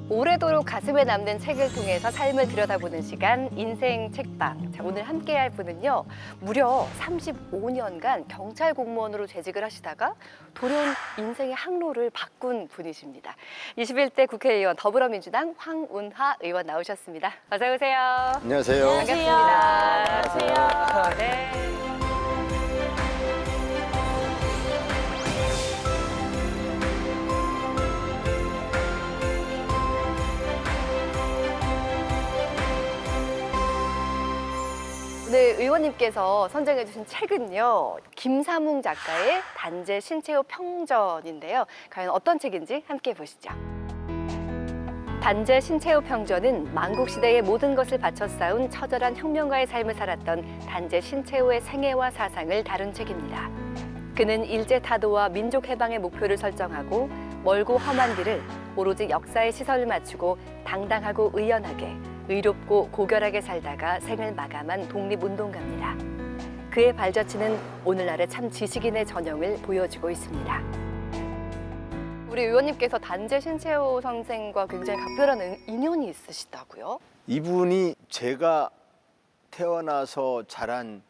오래도록 가슴에 남는 책을 통해서 삶을 들여다보는 시간, 인생 책방. 자, 오늘 함께할 분은요, 무려 35년간 경찰 공무원으로 재직을 하시다가 돌연 인생의 항로를 바꾼 분이십니다. 21대 국회의원 더불어민주당 황운하 의원 나오셨습니다. 어서 오세요. 안녕하세요. 반갑습니다. 안녕하세요. 네. 오늘 의원님께서 선정해 주신 책은요, 김삼웅 작가의 단재 신체호 평전인데요. 과연 어떤 책인지 함께 보시죠. 단재 신체호 평전은 만국시대의 모든 것을 바쳐 쌓은 처절한 혁명가의 삶을 살았던 단재 신체호의 생애와 사상을 다룬 책입니다. 그는 일제타도와 민족해방의 목표를 설정하고 멀고 험한 길을 오로지 역사의 시선을 맞추고 당당하고 의연하게 의롭고 고결하게 살다가 생을 마감한 독립운동가입니다. 그의 발자취는 오늘날의 참 지식인의 전형을 보여주고 있습니다. 우리 의원님께서 단재 신체호 선생과 굉장히 각별한 인연이 있으시다고요? 이분이 제가 태어나서 자란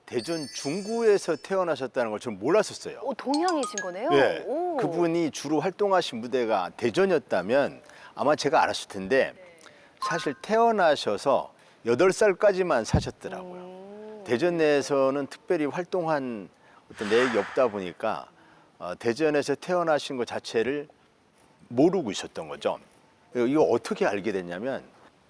대전 중구에서 태어나셨다는 걸 전 몰랐었어요. 오, 동양이신 거네요? 네. 오. 그분이 주로 활동하신 무대가 대전이었다면 아마 제가 알았을 텐데 사실 태어나셔서 8살까지만 사셨더라고요. 대전 내에서는 특별히 활동한 어떤 내역이 없다 보니까 대전에서 태어나신 것 자체를 모르고 있었던 거죠. 이거 어떻게 알게 됐냐면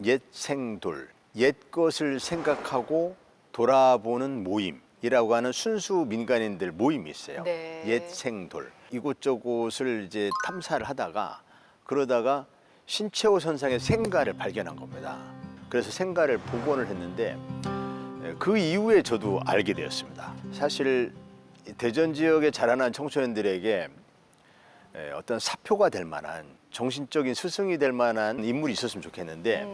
옛 생돌, 옛 것을 생각하고 돌아보는 모임이라고 하는 순수 민간인들 모임이 있어요. 네. 옛 생돌. 이곳저곳을 이제 탐사를 하다가 그러다가 신체호 선생의 생가를 발견한 겁니다. 그래서 생가를 복원을 했는데 그 이후에 저도 알게 되었습니다. 사실 대전 지역에 자라난 청소년들에게 어떤 사표가 될 만한 정신적인 스승이 될 만한 인물이 있었으면 좋겠는데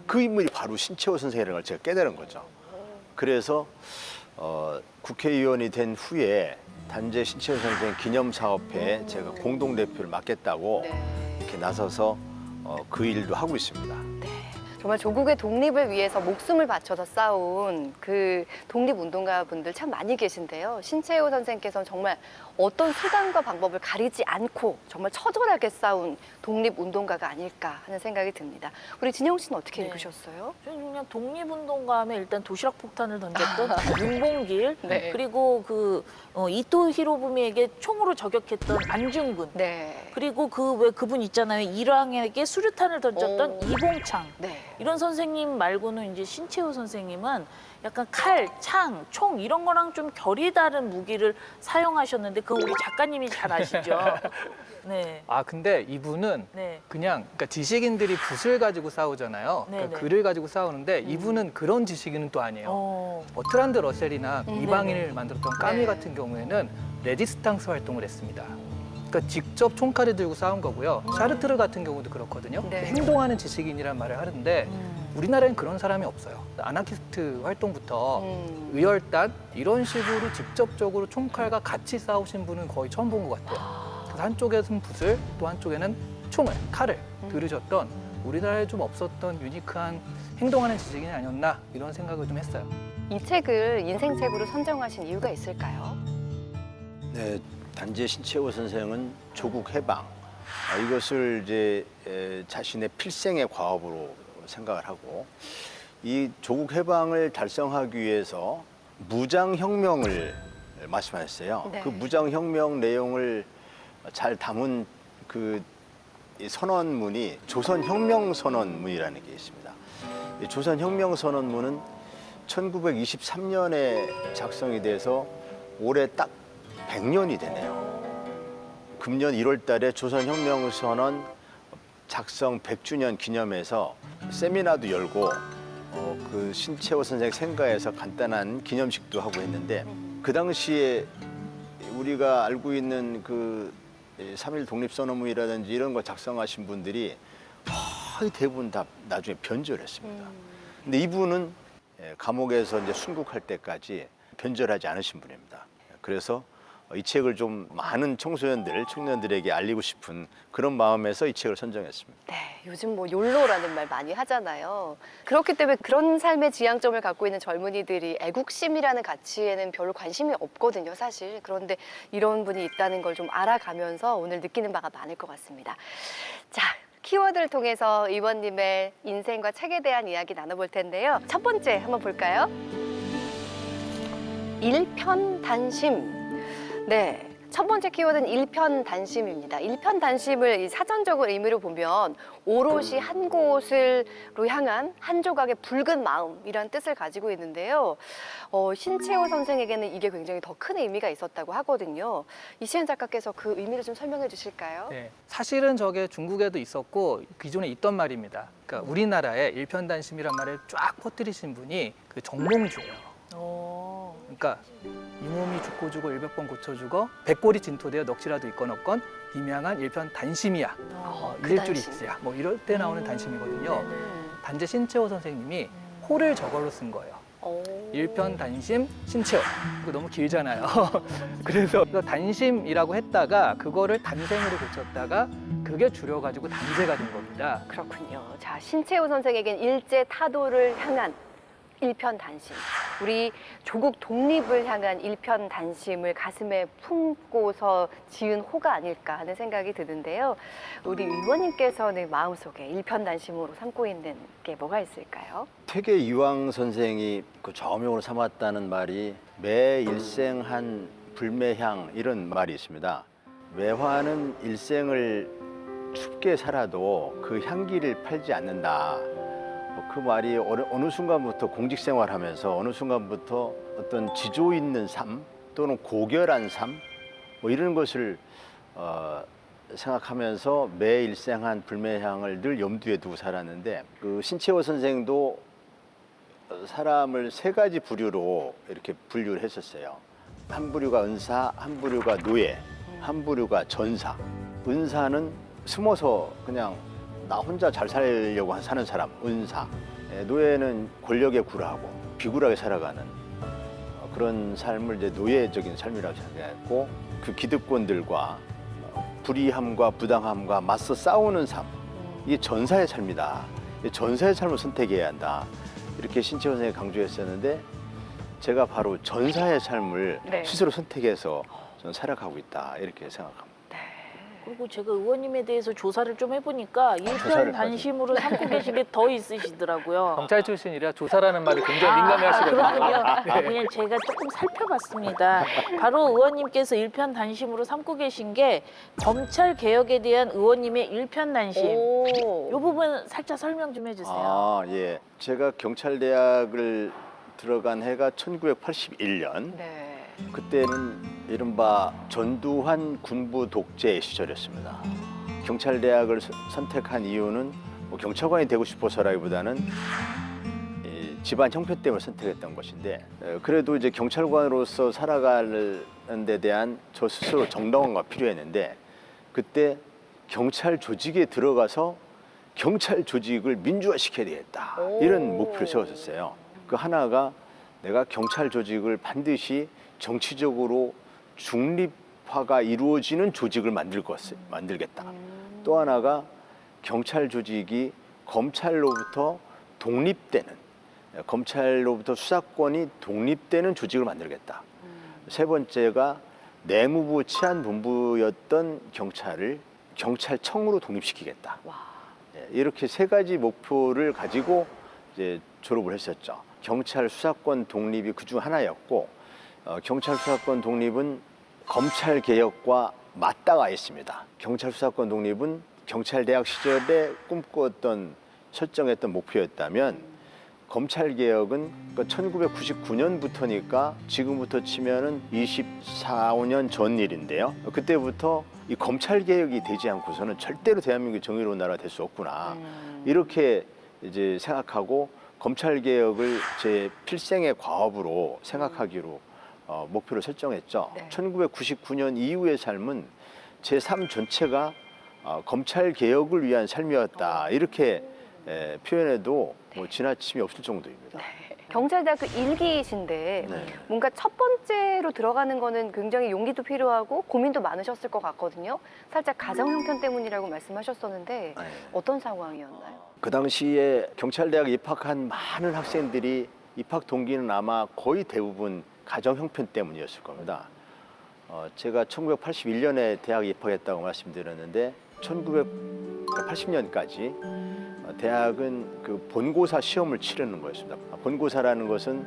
그 인물이 바로 신체호 선생이라는 걸 제가 깨달은 거죠. 그래서 국회의원이 된 후에 단재 신체호 선생 기념사업회에 제가 공동대표를 맡겠다고 이렇게 나서서 그 일도 하고 있습니다. 정말 조국의 독립을 위해서 목숨을 바쳐서 싸운 그 독립운동가 분들 참 많이 계신데요. 신체호 선생께서는 정말 어떤 수단과 방법을 가리지 않고 정말 처절하게 싸운 독립운동가가 아닐까 하는 생각이 듭니다. 우리 진영 씨는 어떻게 읽으셨어요? 저는 그냥 독립운동가 하면 일단 도시락 폭탄을 던졌던 윤봉길, 네. 그리고 그 이토 히로부미에게 총으로 저격했던 안중근, 네. 그리고 그분 있잖아요. 일왕에게 수류탄을 던졌던 이봉창. 네. 이런 선생님 말고는 이제 신체호 선생님은 약간 칼, 창, 총 이런 거랑 좀 결이 다른 무기를 사용하셨는데 그거 우리 작가님이 잘 아시죠? 네. 아 근데 이분은 네. 그러니까 지식인들이 붓을 가지고 싸우잖아요. 그러니까 네네. 글을 가지고 싸우는데 이분은 그런 지식인은 또 아니에요. 트란드 러셀이나 이방인을 만들었던 까미 네. 같은 경우에는 레지스탕스 활동을 했습니다. 그러니까 직접 총칼을 들고 싸운 거고요. 샤르트르 같은 경우도 그렇거든요. 네. 행동하는 지식인이란 말을 하는데 우리나라엔 그런 사람이 없어요. 아나키스트 활동부터 의열단 이런 식으로 직접적으로 총칼과 같이 싸우신 분은 거의 처음 본 것 같아요. 그래서 한쪽에는 붓을 또 한쪽에는 총을, 칼을 들으셨던 우리나라에 좀 없었던 유니크한 행동하는 지식인이 아니었나 이런 생각을 좀 했어요. 이 책을 인생책으로 선정하신 이유가 있을까요? 네, 단재 신체호 선생은 조국 해방 이것을 이제 자신의 필생의 과업으로 생각을 하고 이 조국 해방을 달성하기 위해서 무장혁명을 말씀하셨어요. 네. 그 무장혁명 내용을 잘 담은 그 선언문이 조선혁명선언문이라는 게 있습니다. 이 조선혁명선언문은 1923년에 작성이 돼서 올해 딱 100년이 되네요. 금년 1월 달에 조선혁명선언 작성 100주년 기념해서 세미나도 열고 그 신체호 선생 생가에서 간단한 기념식도 하고 했는데 그 당시에 우리가 알고 있는 그 3.1 독립선언문이라든지 이런 거 작성하신 분들이 거의 대부분 다 나중에 변절했습니다. 근데 이분은 감옥에서 이제 순국할 때까지 변절하지 않으신 분입니다. 그래서 이 책을 좀 많은 청소년들, 청년들에게 알리고 싶은 그런 마음에서 이 책을 선정했습니다. 네, 요즘 뭐 욜로라는 말 많이 하잖아요. 그렇기 때문에 그런 삶의 지향점을 갖고 있는 젊은이들이 애국심이라는 가치에는 별로 관심이 없거든요, 사실. 그런데 이런 분이 있다는 걸 좀 알아가면서 오늘 느끼는 바가 많을 것 같습니다. 자, 키워드를 통해서 의원님의 인생과 책에 대한 이야기 나눠볼 텐데요. 첫 번째 한번 볼까요? 일편단심. 네, 첫 번째 키워드는 일편단심입니다. 일편단심을 이 사전적인 의미로 보면 오롯이 한 곳으로 향한 한 조각의 붉은 마음이라는 뜻을 가지고 있는데요. 신채호 선생에게는 이게 굉장히 더 큰 의미가 있었다고 하거든요. 이시은 작가께서 그 의미를 좀 설명해 주실까요? 네, 사실은 저게 중국에도 있었고 기존에 있던 말입니다. 그러니까 우리나라에 일편단심이란 말을 쫙 퍼뜨리신 분이 그 정몽주예요. 그러니까 이 몸이 죽고 죽어 100번 고쳐 죽어 백골이 진토되어 넋이라도 있건 없건 비명한 일편단심이야. 그 일줄이 단심. 있어야. 뭐 이럴 때 나오는 단심이거든요. 네네. 단재 신채호 선생님이 호를 저걸로 쓴 거예요. 일편단심 신채호. 그거 너무 길잖아요. 그래서 단심이라고 했다가 그거를 단생으로 고쳤다가 그게 줄여가지고 단재가 된 겁니다. 그렇군요. 자, 신채호 선생에겐 일제 타도를 향한 일편단심, 우리 조국 독립을 향한 일편단심을 가슴에 품고서 지은 호가 아닐까 하는 생각이 드는데요. 우리 의원님께서는 마음속에 일편단심으로 삼고 있는 게 뭐가 있을까요? 퇴계 이황 선생이 그 좌우명으로 삼았다는 말이 매 일생한 불매향 이런 말이 있습니다. 매화는 일생을 춥게 살아도 그 향기를 팔지 않는다. 그 말이 어느 순간부터 공직 생활하면서 어느 순간부터 어떤 지조 있는 삶 또는 고결한 삶 뭐 이런 것을 생각하면서 매 일생한 불매향을 늘 염두에 두고 살았는데 그 신채호 선생도 사람을 세 가지 부류로 이렇게 분류를 했었어요. 한 부류가 은사, 한 부류가 노예, 한 부류가 전사. 은사는 숨어서 그냥 나 혼자 잘 살려고 사는 사람, 은사. 노예는 권력에 굴하고 비굴하게 살아가는 그런 삶을 이제 노예적인 삶이라고 생각했고, 그 기득권들과 불의함과 부당함과 맞서 싸우는 삶, 이게 전사의 삶이다. 전사의 삶을 선택해야 한다. 이렇게 신채호 선생이 강조했었는데 제가 바로 전사의 삶을 네. 스스로 선택해서 저는 살아가고 있다. 이렇게 생각합니다. 그리고 제가 의원님에 대해서 조사를 좀 해보니까 일편단심으로 삼고 계신 게 더 있으시더라고요. 경찰 출신이라 조사라는 말이 굉장히 민감해하시거든요. 그렇군요. 그냥 제가 조금 살펴봤습니다. 바로 의원님께서 일편단심으로 삼고 계신 게 검찰 개혁에 대한 의원님의 일편단심. 이 부분 살짝 설명 좀 해주세요. 아, 예. 제가 경찰대학을 들어간 해가 1981년. 네. 그때는 이른바 전두환 군부 독재 시절이었습니다. 경찰대학을 선택한 이유는 뭐 경찰관이 되고 싶어서라기보다는 이 집안 형편 때문에 선택했던 것인데, 그래도 이제 경찰관으로서 살아가는 데 대한 저 스스로 정당화가 필요했는데, 그때 경찰 조직에 들어가서 경찰 조직을 민주화시켜야 되겠다, 이런 목표를 세웠었어요. 그 하나가 내가 경찰 조직을 반드시 정치적으로 중립화가 이루어지는 조직을 만들겠다. 또 하나가 경찰 조직이 검찰로부터 독립되는, 검찰로부터 수사권이 독립되는 조직을 만들겠다. 세 번째가 내무부 치안본부였던 경찰을 경찰청으로 독립시키겠다. 이렇게 세 가지 목표를 가지고 이제 졸업을 했었죠. 경찰 수사권 독립이 그중 하나였고, 경찰 수사권 독립은 검찰 개혁과 맞닿아 있습니다. 경찰 수사권 독립은 경찰대학 시절에 꿈꾸었던 설정했던 목표였다면, 검찰 개혁은 1999년부터니까 지금부터 치면은 24, 5년 전 일인데요. 그때부터 이 검찰 개혁이 되지 않고서는 절대로 대한민국이 정의로운 나라가 될 수 없구나. 이렇게 이제 생각하고 검찰 개혁을 제 필생의 과업으로 생각하기로 목표를 설정했죠. 네. 1999년 이후의 삶은 제 삶 전체가 검찰 개혁을 위한 삶이었다. 이렇게 표현해도 뭐 지나침이 없을 정도입니다. 네. 경찰대학교 1기이신데 네. 뭔가 첫 번째로 들어가는 거는 굉장히 용기도 필요하고 고민도 많으셨을 것 같거든요. 살짝 가정 형편 때문이라고 말씀하셨었는데 네. 어떤 상황이었나요? 그 당시에 경찰대학에 입학한 많은 학생들이 입학 동기는 아마 거의 대부분 가정 형편 때문이었을 겁니다. 제가 1981년에 대학에 입학했다고 말씀드렸는데 1980년까지 대학은 그 본고사 시험을 치르는 거였습니다. 본고사라는 것은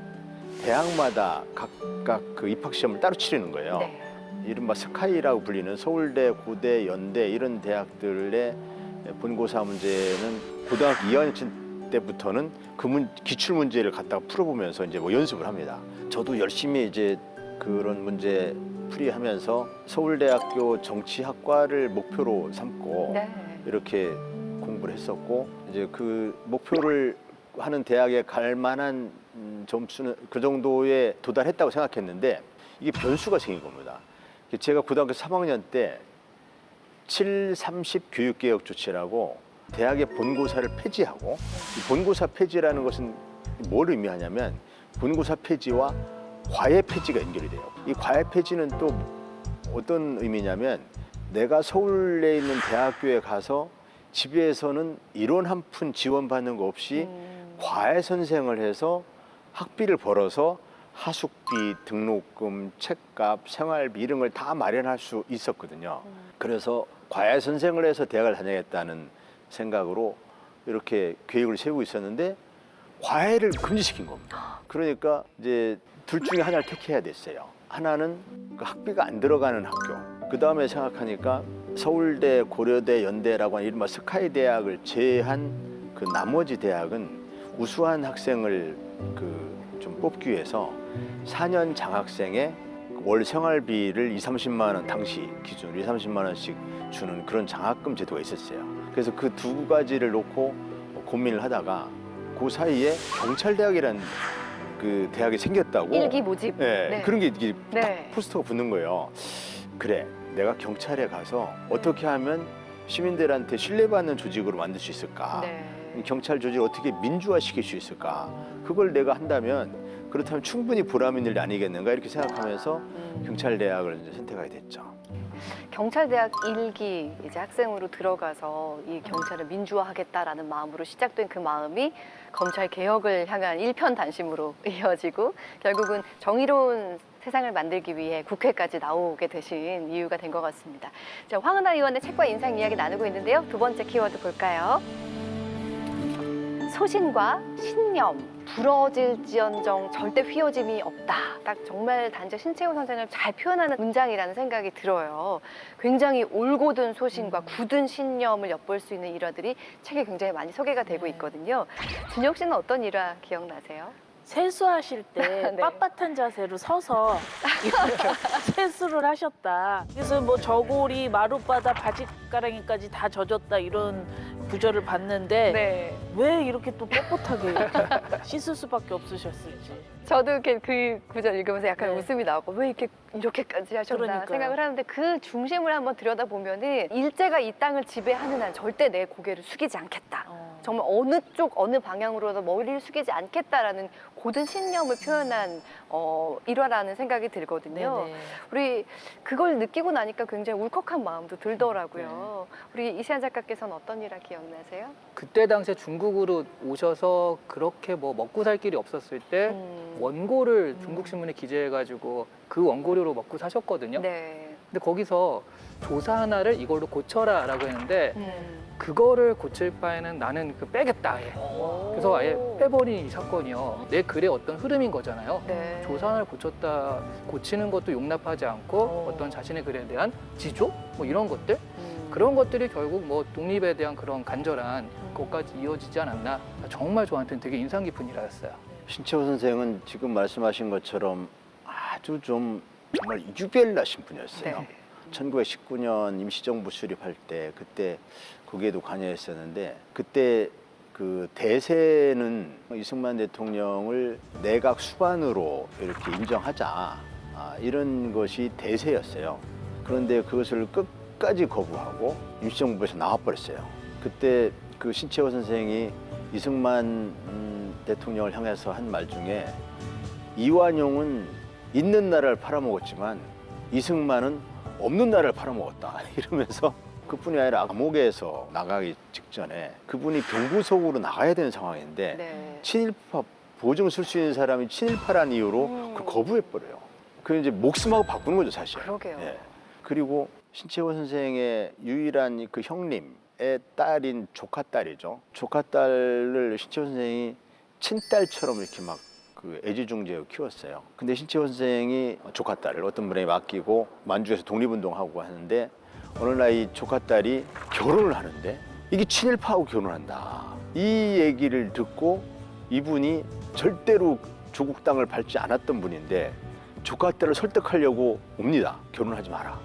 대학마다 각각 그 입학 시험을 따로 치르는 거예요. 네. 이른바 스카이라고 불리는 서울대, 고대, 연대 이런 대학들의 본고사 문제는 고등학교 2학년 때부터는 그 기출 문제를 갖다가 풀어보면서 이제 뭐 연습을 합니다. 저도 열심히 이제 그런 문제 풀이하면서 서울대학교 정치학과를 목표로 삼고 네. 이렇게 공부를 했었고 이제 그 목표를 하는 대학에 갈 만한 점수는 그 정도에 도달했다고 생각했는데 이게 변수가 생긴 겁니다. 제가 고등학교 3학년 때 7-30 교육개혁 조치라고 대학의 본고사를 폐지하고 이 본고사 폐지라는 것은 뭘 의미하냐면 본고사 폐지와 과외 폐지가 연결이 돼요. 이 과외 폐지는 또 어떤 의미냐면 내가 서울에 있는 대학교에 가서 집에서는 이론 한 푼 지원받는 거 없이 과외 선생을 해서 학비를 벌어서 하숙비, 등록금, 책값, 생활비 이런 걸 다 마련할 수 있었거든요. 그래서 과외 선생을 해서 대학을 다녀야겠다는 생각으로 이렇게 계획을 세우고 있었는데 과외를 금지시킨 겁니다. 그러니까 이제 둘 중에 하나를 택해야 됐어요. 하나는 그 학비가 안 들어가는 학교. 그 다음에 생각하니까 서울대, 고려대, 연대라고 하는 이른바 스카이 대학을 제외한 그 나머지 대학은 우수한 학생을 좀 뽑기 위해서 4년 장학생에 월 생활비를 2-30만 원 당시 기준으로 2-30만 원씩 주는 그런 장학금 제도가 있었어요. 그래서 그 두 가지를 놓고 고민을 하다가 그 사이에 경찰대학이라는 그 대학이 생겼다고. 일기 모집. 네, 네. 그런 게 이게 네. 포스터가 붙는 거예요. 그래, 내가 경찰에 가서 어떻게 하면 시민들한테 신뢰받는 조직으로 만들 수 있을까? 네. 경찰 조직을 어떻게 민주화시킬 수 있을까? 그걸 내가 한다면 그렇다면 충분히 보람 있는 일 아니겠는가 이렇게 생각하면서 경찰대학을 이제 선택하게 됐죠. 경찰대학 1기 이제 학생으로 들어가서 이 경찰을 민주화하겠다라는 마음으로 시작된 그 마음이 검찰 개혁을 향한 일편단심으로 이어지고 결국은 정의로운 세상을 만들기 위해 국회까지 나오게 되신 이유가 된 것 같습니다. 자, 황은하 의원의 책과 인상 이야기 나누고 있는데요. 두 번째 키워드 볼까요? 소신과 신념, 부러질지언정 절대 휘어짐이 없다. 딱 정말 단재 신채호 선생을 잘 표현하는 문장이라는 생각이 들어요. 굉장히 올곧은 소신과 굳은 신념을 엿볼 수 있는 일화들이 책에 굉장히 많이 소개가 되고 있거든요. 준혁 씨는 어떤 일화 기억나세요? 세수하실 때 네. 빳빳한 자세로 서서 이렇게 세수를 하셨다. 그래서 뭐 저고리, 마룻바닥, 바지가랑이까지 다 젖었다 이런 구절을 봤는데 네. 왜 이렇게 또 뻣뻣하게 이렇게 씻을 수밖에 없으셨을지. 저도 이렇게 그 구절 읽으면서 약간 네. 웃음이 나오고 왜 이렇게까지 하셨나 그러니까요. 생각을 하는데 그 중심을 한번 들여다보면은 일제가 이 땅을 지배하는 한 절대 내 고개를 숙이지 않겠다. 정말 어느 쪽 어느 방향으로도 머리를 숙이지 않겠다라는 고든 신념을 표현한 일화라는 생각이 들거든요. 네네. 우리 그걸 느끼고 나니까 굉장히 울컥한 마음도 들더라고요. 우리 이시안 작가께서는 어떤 일화 기억나세요? 그때 당시에 중국으로 오셔서 그렇게 뭐 먹고 살 길이 없었을 때 원고를 중국 신문에 기재해가지고 그 원고료로 먹고 사셨거든요. 네. 근데 거기서 조사 하나를 이걸로 고쳐라라고 했는데 그거를 고칠 바에는 나는 그 빼겠다 아예. 그래서 아예 빼버린 이 사건이요. 내 글의 어떤 흐름인 거잖아요. 네. 조사 하나를 고치는 것도 용납하지 않고 어떤 자신의 글에 대한 지조? 뭐 이런 것들? 그런 것들이 결국 뭐 독립에 대한 그런 간절한 것까지 이어지지 않았나. 정말 저한테는 되게 인상 깊은 일화였어요. 신채호 선생은 지금 말씀하신 것처럼 아주 좀 정말 유별나신 분이었어요. 네. 1919년 임시정부 수립할 때 그때 거기에도 관여했었는데 그때 그 대세는 이승만 대통령을 내각 수반으로 이렇게 인정하자 이런 것이 대세였어요. 그런데 그것을 끝까지 거부하고 임시정부에서 나와버렸어요. 그때 그 신채호 선생이 이승만 대통령을 향해서 한 말 중에 이완용은 있는 나라를 팔아먹었지만 이승만은 없는 나라를 팔아먹었다 이러면서 그뿐이 아니라 감옥에서 나가기 직전에 그분이 병구석으로 나가야 되는 상황인데 네. 친일파 보증 쓸 수 있는 사람이 친일파란 이유로 그걸 거부해버려요. 그 이제 목숨하고 바꾸는 거죠 사실. 그러게요. 예. 그리고 신채호 선생의 유일한 그 형님의 딸인 조카딸이죠. 조카딸을 신채호 선생이 친딸처럼 이렇게 막 그 애지중지하고 키웠어요. 근데 신채호 선생이 조카딸을 어떤 분에게 맡기고 만주에서 독립운동하고 하는데 어느 날 이 조카딸이 결혼을 하는데 이게 친일파하고 결혼한다. 이 얘기를 듣고 이분이 절대로 조국 땅을 밟지 않았던 분인데 조카딸을 설득하려고 옵니다. 결혼하지 마라.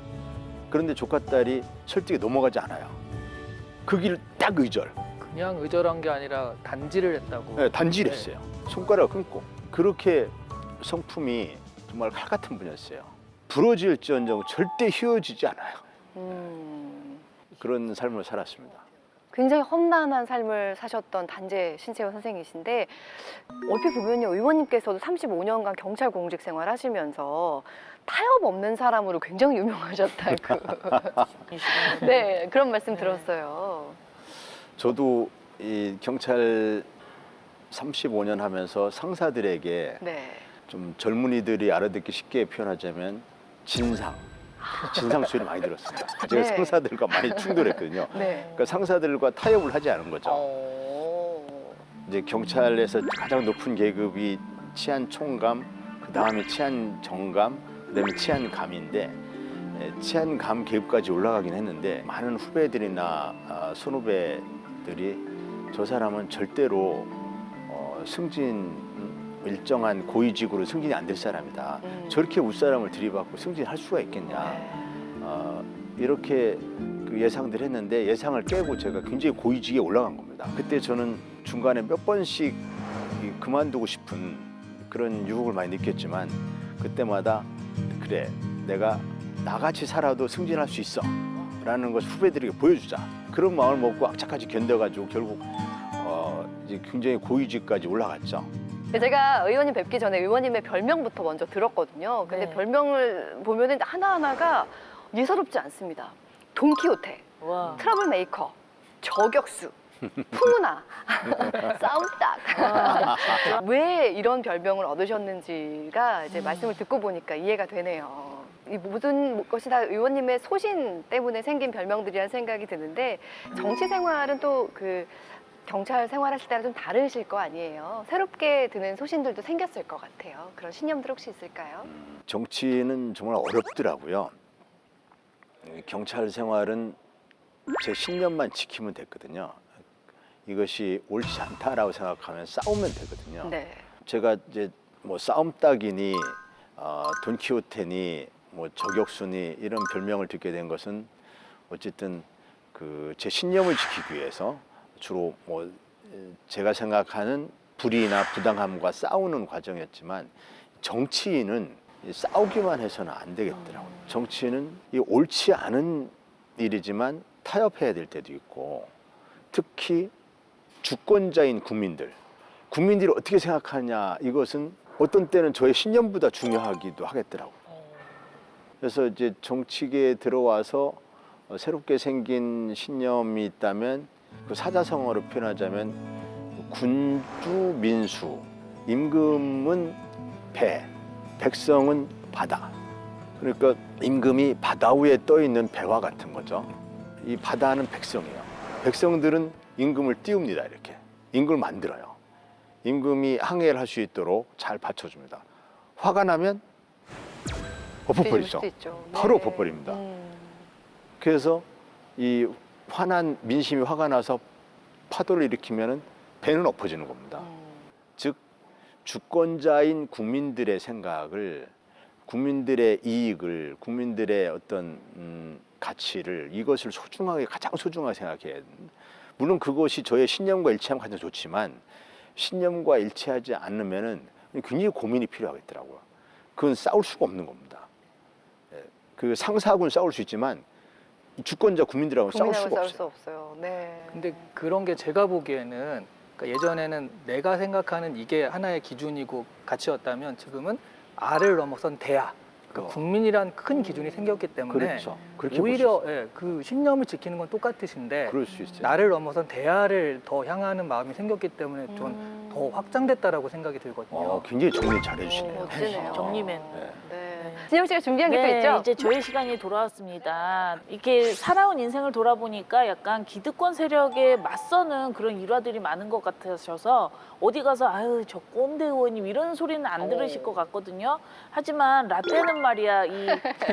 그런데 조카딸이 설득에 넘어가지 않아요. 그 길을 딱 의절. 그냥 의절한 게 아니라 단지를 했다고. 네, 단지를 했어요. 손가락을 끊고. 그렇게 성품이 정말 칼 같은 분이었어요. 부러질지언정 절대 휘어지지 않아요. 그런 삶을 살았습니다. 굉장히 험난한 삶을 사셨던 단재 신채호 선생이신데 얼핏 보면요 의원님께서도 35년간 경찰 공직 생활하시면서 타협 없는 사람으로 굉장히 유명하셨다고 네 그런 말씀 들었어요. 저도 이 경찰 35년 하면서 상사들에게 네. 좀 젊은이들이 알아듣기 쉽게 표현하자면 진상 소리 많이 들었습니다. 제가 네. 상사들과 많이 충돌했거든요. 네. 그러니까 상사들과 타협을 하지 않은 거죠. 이제 경찰에서 가장 높은 계급이 치안총감, 그 다음에 치안정감, 그 다음에 치안감인데 치안감 계급까지 올라가긴 했는데 많은 후배들이나 선후배들이 저 사람은 절대로 승진 일정한 고위직으로 승진이 안 될 사람이다. 저렇게 윗사람을 들이받고 승진할 수가 있겠냐. 이렇게 그 예상들 했는데 예상을 깨고 제가 굉장히 고위직에 올라간 겁니다. 그때 저는 중간에 몇 번씩 그만두고 싶은 그런 유혹을 많이 느꼈지만 그때마다 그래 내가 나같이 살아도 승진할 수 있어 라는 것을 후배들에게 보여주자. 그런 마음을 먹고 악착같이 견뎌가지고 결국 이제 굉장히 고위직까지 올라갔죠. 제가 의원님 뵙기 전에 의원님의 별명부터 먼저 들었거든요. 근데 네. 별명을 보면은 하나하나가 예사롭지 않습니다. 돈키호테, 와. 트러블 메이커, 저격수, 풍우나, 싸움닭. 왜 이런 별명을 얻으셨는지가 이제 말씀을 듣고 보니까 이해가 되네요. 이 모든 것이 다 의원님의 소신 때문에 생긴 별명들이라는 생각이 드는데 정치 생활은 또 그 경찰 생활하실 때랑 좀 다르실 거 아니에요. 새롭게 드는 소신들도 생겼을 것 같아요. 그런 신념들 혹시 있을까요? 정치는 정말 어렵더라고요. 경찰 생활은 제 신념만 지키면 됐거든요. 이것이 옳지 않다라고 생각하면 싸우면 되거든요. 네. 제가 이제 뭐 싸움닭이니 돈키호테니 뭐 저격수니 이런 별명을 듣게 된 것은 어쨌든 그 제 신념을 지키기 위해서 주로 뭐 제가 생각하는 불의나 부당함과 싸우는 과정이었지만 정치인은 싸우기만 해서는 안 되겠더라고요. 정치인은 이 옳지 않은 일이지만 타협해야 될 때도 있고 특히 주권자인 국민들이 어떻게 생각하냐 이것은 어떤 때는 저의 신념보다 중요하기도 하겠더라고요. 그래서 이제 정치계에 들어와서 새롭게 생긴 신념이 있다면 그 사자성어로 표현하자면 군주민수, 임금은 배, 백성은 바다. 그러니까 임금이 바다 위에 떠 있는 배와 같은 거죠. 이 바다는 백성이에요. 백성들은 임금을 띄웁니다. 이렇게 임금을 만들어요. 임금이 항해를 할 수 있도록 잘 받쳐줍니다. 화가 나면 엎어버리죠. 바로 엎어버립니다. 그래서 이 화난 민심이 화가 나서 파도를 일으키면 배는 엎어지는 겁니다. 즉 주권자인 국민들의 생각을, 국민들의 이익을, 국민들의 어떤 가치를 이것을 소중하게 가장 소중하게 생각해야 됩니다. 물론 그것이 저의 신념과 일치하면 가장 좋지만 신념과 일치하지 않으면은 굉장히 고민이 필요하겠더라고요. 그건 싸울 수가 없는 겁니다. 그 상사하고는 싸울 수 있지만 주권자 국민들하고는 싸울 수가 없어요. 네. 근데 그런 게 제가 보기에는 그러니까 예전에는 내가 생각하는 이게 하나의 기준이고 가치였다면 지금은 아를 넘어선 대야, 그러니까 국민이란 큰 기준이 생겼기 때문에 그렇죠. 그렇게 오히려 예, 그 신념을 지키는 건 똑같으신데 그럴 수 있어요. 나를 넘어선 대야를 더 향하는 마음이 생겼기 때문에 좀 더 확장됐다라고 생각이 들거든요. 굉장히 정리 잘해주시네요. 멋지네요. 정리맨. 네. 네. 진영 씨가 준비한 게 또 네, 있죠? 이제 저희 시간이 돌아왔습니다. 이렇게 살아온 인생을 돌아보니까 약간 기득권 세력에 맞서는 그런 일화들이 많은 것 같으셔서 어디 가서 아유 저 꼰대 의원님 이런 소리는 안 들으실 것 같거든요. 하지만 라떼는 말이야 이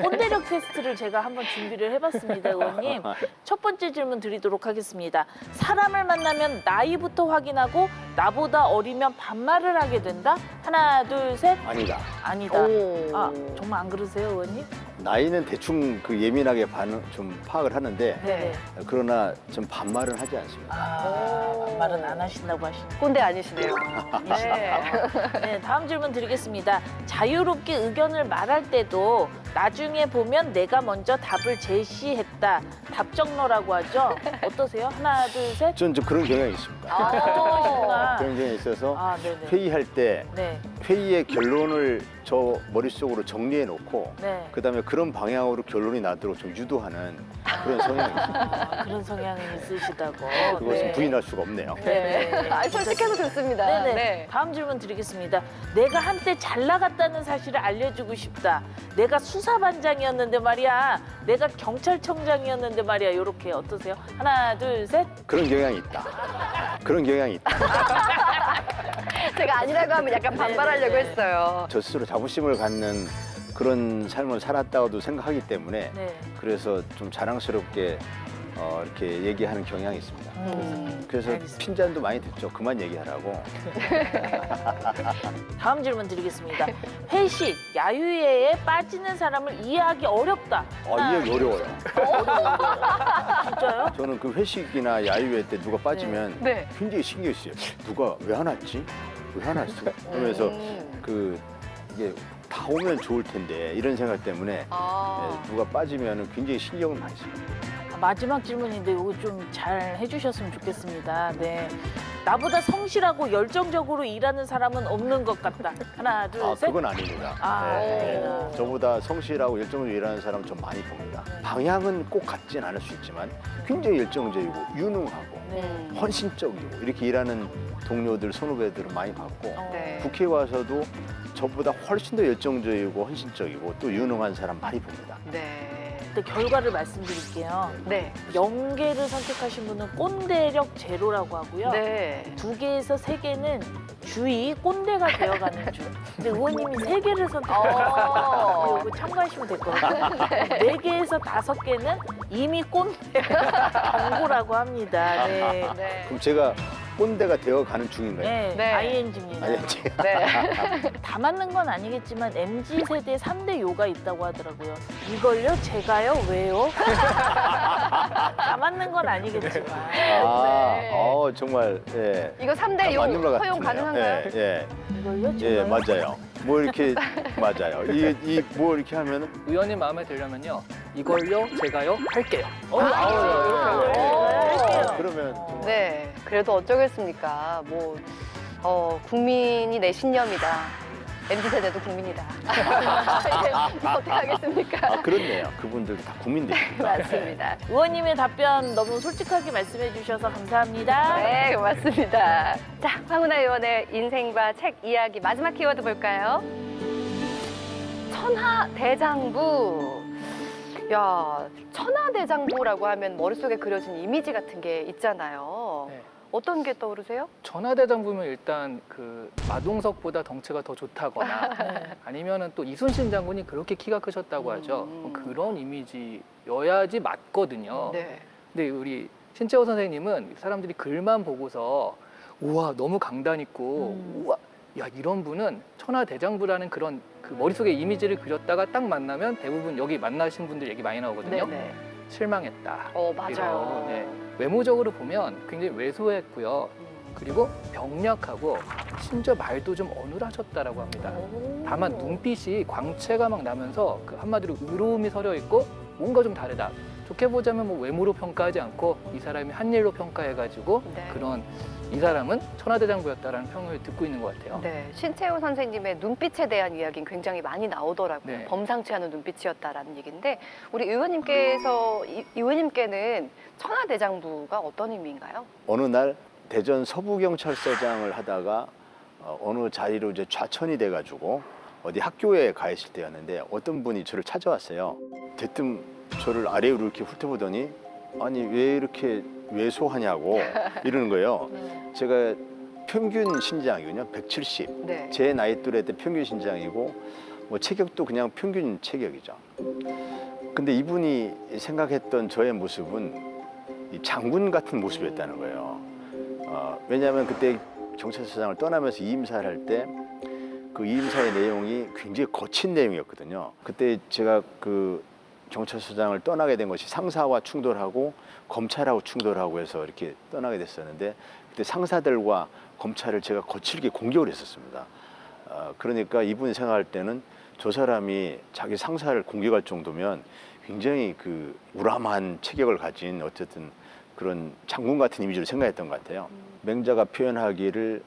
꼰대력 테스트를 제가 한번 준비를 해봤습니다, 의원님. 첫 번째 질문 드리도록 하겠습니다. 사람을 만나면 나이부터 확인하고 나보다 어리면 반말을 하게 된다? 하나, 둘, 셋. 아니다. 아니다. 아, 정말 안 그러세요, 의원님? 나이는 대충 그 예민하게 좀 파악을 하는데 네. 그러나 좀 반말은 하지 않습니다. 아, 반말은 안 하신다고 하시네요. 꼰대 아니시네요. 네. 네, 다음 질문 드리겠습니다. 자유롭게 의견을 말할 때도 나중에 보면 내가 먼저 답을 제시했다. 답정너라고 하죠. 어떠세요? 하나, 둘, 셋. 전 좀 그런 경향이 있습니다. 답정너시구나. 그런 경향이 있어서 아, 네네. 회의할 때 네, 회의의 결론을 저 머릿속으로 정리해 놓고 네. 그다음에 그런 방향으로 결론이 나도록 좀 유도하는 그런 성향이 있습니다. 아, 그런 성향이 있으시다고. 그것은 네. 부인할 수가 없네요. 네. 아, 솔직해서 좋습니다. 네네. 네. 다음 질문 드리겠습니다. 내가 한때 잘 나갔다는 사실을 알려주고 싶다. 내가 수사반장이었는데 말이야. 내가 경찰청장이었는데 말이야. 이렇게 어떠세요? 하나, 둘, 셋. 그런 경향이 있다. 그런 경향이 있다. 제가 아니라고 하면 약간 반발하려고 네네네. 했어요. 저 스스로 자부심을 갖는 그런 삶을 살았다고도 생각하기 때문에 네. 그래서 좀 자랑스럽게 이렇게 얘기하는 경향이 있습니다. 그래서 알겠습니다. 핀잔도 많이 듣죠. 그만 얘기하라고. 다음 질문 드리겠습니다. 회식, 야유회에 빠지는 사람을 이해하기 어렵다. 이해하기 어려워요. 진짜요? 저는 그 회식이나 야유회 때 누가 빠지면 네. 굉장히 신경 쓰여요. 누가 왜 안 왔지? 왜 안 왔어? 그러면서 이게 다 오면 좋을 텐데 이런 생각 때문에 누가 빠지면 굉장히 신경을 많이 써요. 마지막 질문인데 이거 좀 잘 해주셨으면 좋겠습니다. 네. 나보다 성실하고 열정적으로 일하는 사람은 없는 것 같다. 하나, 둘, 셋. 그건 아닙니다. 아, 아닙니다. 저보다 성실하고 열정적으로 일하는 사람 좀 많이 봅니다. 방향은 꼭 같진 않을 수 있지만 굉장히 열정적이고 유능하고 네. 헌신적이고 이렇게 일하는 동료들, 선후배들은 많이 봤고 네. 국회에 와서도 저보다 훨씬 더 열정적이고 헌신적이고 또 유능한 사람 많이 봅니다. 네. 근데 결과를 말씀드릴게요. 네. 연계를 선택하신 분은 꼰대력 제로라고 하고요. 네. 2개에서 3개는 주의 꼰대가 되어가는 중. 근데 의원님이 3개를 선택하셨어요. 이거 참고하시면 될 것 같아요. 4개에서 5개는 이미 꼰대 경고라고 합니다. 네. 네. 그럼 제가 꼰대가 되어가는 중인가요? 네, 네. ING입니다. 아니, 제가 네. 다 맞는 건 아니겠지만 MZ세대 3대 요가 있다고 하더라고요. 이걸요? 제가요? 왜요? 다 맞는 건 아니겠지만. 정말 예. 이거 3대 용 맞는 것 허용 같으네요. 가능한가요? 예, 이걸요? 예, 제가요? 예, 맞아요. 뭐 이렇게 맞아요. 뭐 이렇게 하면은 의원님 마음에 들려면요. 이걸요, 제가요, 할게요. 이렇게 할게요. 그러면 좀 네. 그래도 어쩌겠습니까? 뭐, 국민이 내 신념이다. MZ세대도 국민이다. 이게 뭐 어떻게 하겠습니까? 그렇네요. 그분들도 다 국민들입니다. 맞습니다. 의원님의 답변 너무 솔직하게 말씀해 주셔서 감사합니다. 네, 고맙습니다. 자, 황운하 의원의 인생과 책 이야기 마지막 키워드 볼까요? 천하대장부. 야, 천하대장부라고 하면 머릿속에 그려진 이미지 같은 게 있잖아요. 네. 어떤 게 떠오르세요? 전화대장부면 일단 그 마동석보다 덩치가 더 좋다거나 아니면은 또 이순신 장군이 그렇게 키가 크셨다고 하죠. 그런 이미지여야지 맞거든요. 네. 근데 우리 신채호 선생님은 사람들이 글만 보고서 우와 너무 강단 있고 우와 야 이런 분은 천하대장부라는 그런 그 머릿속에 이미지를 그렸다가 딱 만나면 대부분 여기 만나신 분들 얘기 많이 나오거든요. 네네. 실망했다. 맞아요. 이런, 네. 외모적으로 보면 굉장히 왜소했고요. 그리고 병약하고 심지어 말도 좀 어눌하셨다라고 합니다. 다만 눈빛이 광채가 막 나면서 그 한마디로 의로움이 서려 있고 뭔가 좀 다르다. 좋게 보자면 뭐 외모로 평가하지 않고 이 사람이 한 일로 평가해가지고 네. 그런 이 사람은 천하대장부였다라는 평을 듣고 있는 것 같아요. 네, 신채호 선생님의 눈빛에 대한 이야기는 굉장히 많이 나오더라고요. 네. 범상치 않은 눈빛이었다라는 얘기인데 우리 의원님께서 의원님께는 천하대장부가 어떤 의미인가요? 어느 날 대전 서부경찰서장을 하다가 어느 자리로 이제 좌천이 돼가지고 어디 학교에 가 있을 때였는데 어떤 분이 저를 찾아왔어요. 대뜸 저를 아래로 이렇게 훑어보더니 아니 왜 이렇게 왜소하냐고 이러는 거예요. 제가 평균 신장이거든요. 170. 네. 제 나이 또래 때 평균 신장이고 뭐 체격도 그냥 평균 체격이죠. 근데 이분이 생각했던 저의 모습은 이 장군 같은 모습이었다는 거예요. 왜냐하면 그때 경찰서장을 떠나면서 이임사를 할 때 그 이임사의 내용이 굉장히 거친 내용이었거든요. 그때 제가 그 경찰서장을 떠나게 된 것이 상사와 충돌하고 검찰하고 충돌하고 해서 이렇게 떠나게 됐었는데 그때 상사들과 검찰을 제가 거칠게 공격을 했었습니다. 그러니까 이분이 생각할 때는 저 사람이 자기 상사를 공격할 정도면 굉장히 그 우람한 체격을 가진 어쨌든 그런 장군 같은 이미지를 생각했던 것 같아요. 맹자가 표현하기를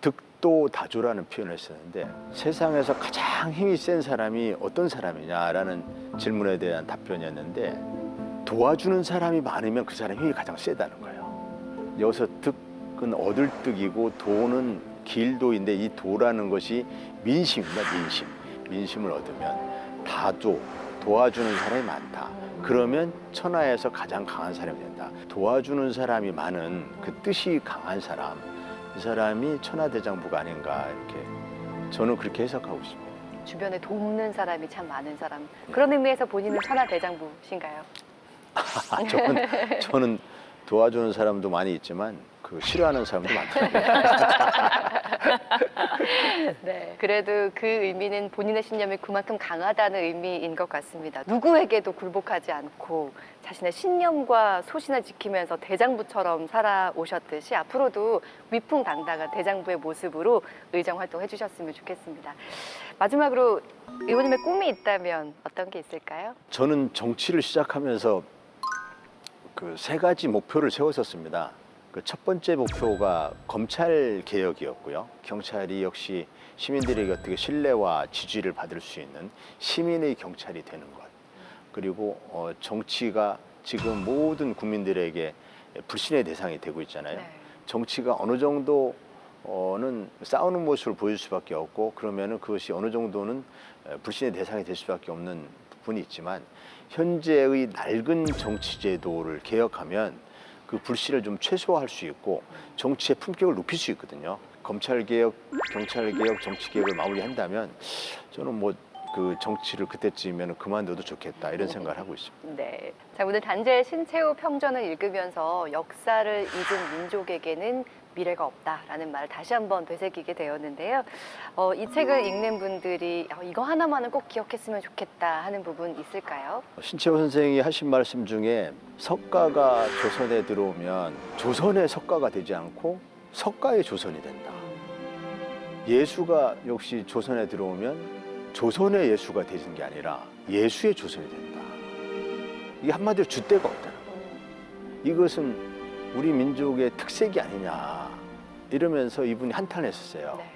득도다조라는 표현을 했었는데 세상에서 가장 힘이 센 사람이 어떤 사람이냐라는 질문에 대한 답변이었는데 도와주는 사람이 많으면 그 사람이 힘이 가장 세다는 거예요. 여기서 득은 얻을 득이고 도는 길도인데 이 도라는 것이 민심입니다. 민심을 얻으면 다도 도와주는 사람이 많다. 그러면 천하에서 가장 강한 사람이 된다. 도와주는 사람이 많은 그 뜻이 강한 사람, 이 사람이 천하대장부가 아닌가 이렇게 저는 그렇게 해석하고 있습니다. 주변에 돕는 사람이 참 많은 사람. 그런 의미에서 본인은 천하대장부신가요? 저는 도와주는 사람도 많이 있지만 그 싫어하는 사람도 많더라고요. 네. 그래도 그 의미는 본인의 신념이 그만큼 강하다는 의미인 것 같습니다. 누구에게도 굴복하지 않고 자신의 신념과 소신을 지키면서 대장부처럼 살아오셨듯이 앞으로도 위풍당당한 대장부의 모습으로 의정 활동해 주셨으면 좋겠습니다. 마지막으로 의원님의 꿈이 있다면 어떤 게 있을까요? 저는 정치를 시작하면서 그 세 가지 목표를 세웠었습니다. 그 첫 번째 목표가 검찰 개혁이었고요. 경찰이 역시 시민들에게 어떻게 신뢰와 지지를 받을 수 있는 시민의 경찰이 되는 것. 그리고 정치가 지금 모든 국민들에게 불신의 대상이 되고 있잖아요. 네. 정치가 어느 정도는 싸우는 모습을 보여줄 수밖에 없고 그러면은 그것이 어느 정도는 불신의 대상이 될 수밖에 없는 부분이 있지만 현재의 낡은 정치 제도를 개혁하면 그 불신을 좀 최소화할 수 있고 정치의 품격을 높일 수 있거든요. 검찰 개혁, 경찰 개혁, 정치 개혁을 마무리한다면 저는 뭐 그 정치를 그때쯤이면 그만둬도 좋겠다 이런 생각을 하고 있습니다. 네. 자, 오늘 단재의 신채호 평전을 읽으면서 역사를 잊은 민족에게는 미래가 없다라는 말을 다시 한번 되새기게 되었는데요. 이 책을 읽는 분들이 이거 하나만은 꼭 기억했으면 좋겠다 하는 부분 있을까요? 신채호 선생이 하신 말씀 중에 석가가 조선에 들어오면 조선의 석가가 되지 않고 석가의 조선이 된다. 예수가 역시 조선에 들어오면 조선의 예수가 되는 게 아니라 예수의 조선이 된다. 이게 한마디로 줏대가 없다는 거예요. 이것은 우리 민족의 특색이 아니냐 이러면서 이분이 한탄했었어요. 네.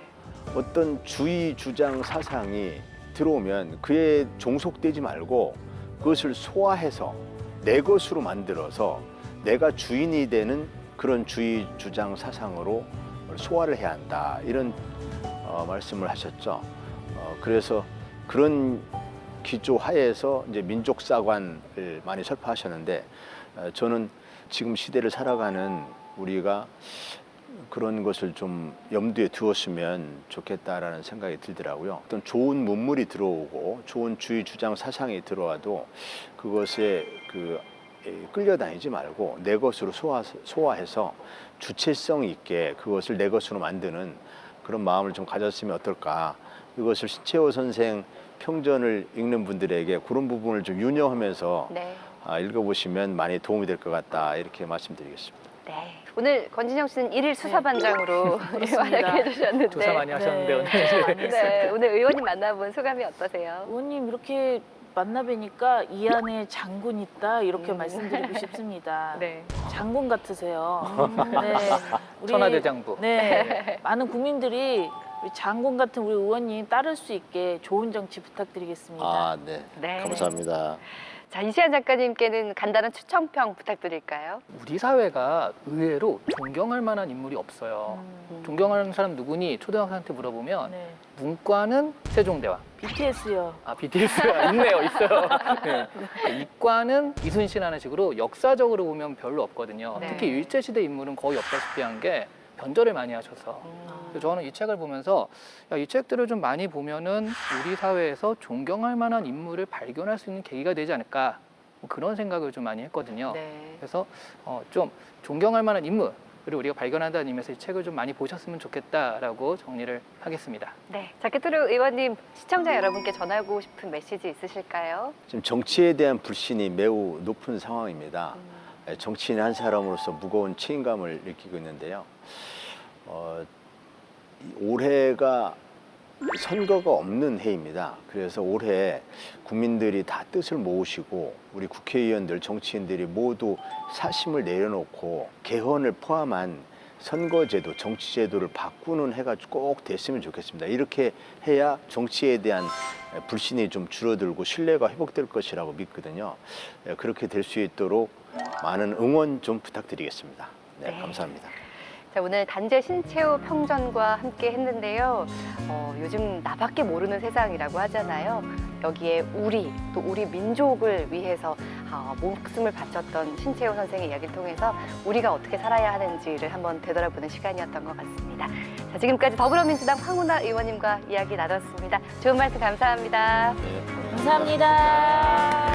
어떤 주의 주장 사상이 들어오면 그에 종속되지 말고 그것을 소화해서 내 것으로 만들어서 내가 주인이 되는 그런 주의 주장 사상으로 소화를 해야 한다 이런 말씀을 하셨죠. 그래서 그런 기조 하에서 이제 민족사관을 많이 설파하셨는데 저는 지금 시대를 살아가는 우리가 그런 것을 좀 염두에 두었으면 좋겠다라는 생각이 들더라고요. 어떤 좋은 문물이 들어오고 좋은 주의 주장 사상이 들어와도 그것에 끌려다니지 말고 내 것으로 소화해서 주체성 있게 그것을 내 것으로 만드는 그런 마음을 좀 가졌으면 어떨까. 이것을 신채호 선생 평전을 읽는 분들에게 그런 부분을 좀 유념하면서 네. 읽어보시면 많이 도움이 될 것 같다 이렇게 말씀드리겠습니다. 네. 오늘 권진영 씨는 일일 수사반장으로 그렇습니다. 활약해 주셨는데 조사 많이 하셨는데 네. 오늘 네, 오늘 의원님 만나본 소감이 어떠세요? 의원님 이렇게 만나 뵈니까 이 안에 장군 있다 이렇게 말씀드리고 싶습니다. 네. 장군 같으세요. 네. 천하대장부. 네. 많은 국민들이 우리 장군 같은 우리 의원님 따를 수 있게 좋은 정치 부탁드리겠습니다. 아, 네. 네. 감사합니다. 자, 이시안 작가님께는 간단한 추천평 부탁드릴까요? 우리 사회가 의외로 존경할 만한 인물이 없어요. 존경하는 사람 누구니 초등학생한테 물어보면 네. 문과는 세종대왕. BTS요. 아, BTS가 있네요, 있어요. 네. 이과는 이순신하는 식으로 역사적으로 보면 별로 없거든요. 네. 특히 일제시대 인물은 거의 없다시피 한 게 변절을 많이 하셔서. 그래서 저는 이 책을 보면서 야, 이 책들을 좀 많이 보면은 우리 사회에서 존경할 만한 인물을 발견할 수 있는 계기가 되지 않을까 뭐 그런 생각을 좀 많이 했거든요. 네. 그래서 좀 존경할 만한 인물을 우리가 발견한다는 의미에서 이 책을 좀 많이 보셨으면 좋겠다라고 정리를 하겠습니다. 네. 자, 끝으로 의원님, 시청자 여러분께 전하고 싶은 메시지 있으실까요? 지금 정치에 대한 불신이 매우 높은 상황입니다. 정치인 한 사람으로서 무거운 책임감을 느끼고 있는데요. 올해가 선거가 없는 해입니다. 그래서 올해 국민들이 다 뜻을 모으시고 우리 국회의원들, 정치인들이 모두 사심을 내려놓고 개헌을 포함한 선거제도, 정치제도를 바꾸는 해가 꼭 됐으면 좋겠습니다. 이렇게 해야 정치에 대한 불신이 좀 줄어들고 신뢰가 회복될 것이라고 믿거든요. 그렇게 될 수 있도록 많은 응원 좀 부탁드리겠습니다. 네, 네. 감사합니다. 자, 오늘 단재 신채호 평전과 함께 했는데요. 요즘 나밖에 모르는 세상이라고 하잖아요. 여기에 우리, 또 우리 민족을 위해서 목숨을 바쳤던 신채호 선생의 이야기를 통해서 우리가 어떻게 살아야 하는지를 한번 되돌아보는 시간이었던 것 같습니다. 자, 지금까지 더불어민주당 황운하 의원님과 이야기 나눴습니다. 좋은 말씀 감사합니다. 네, 감사합니다.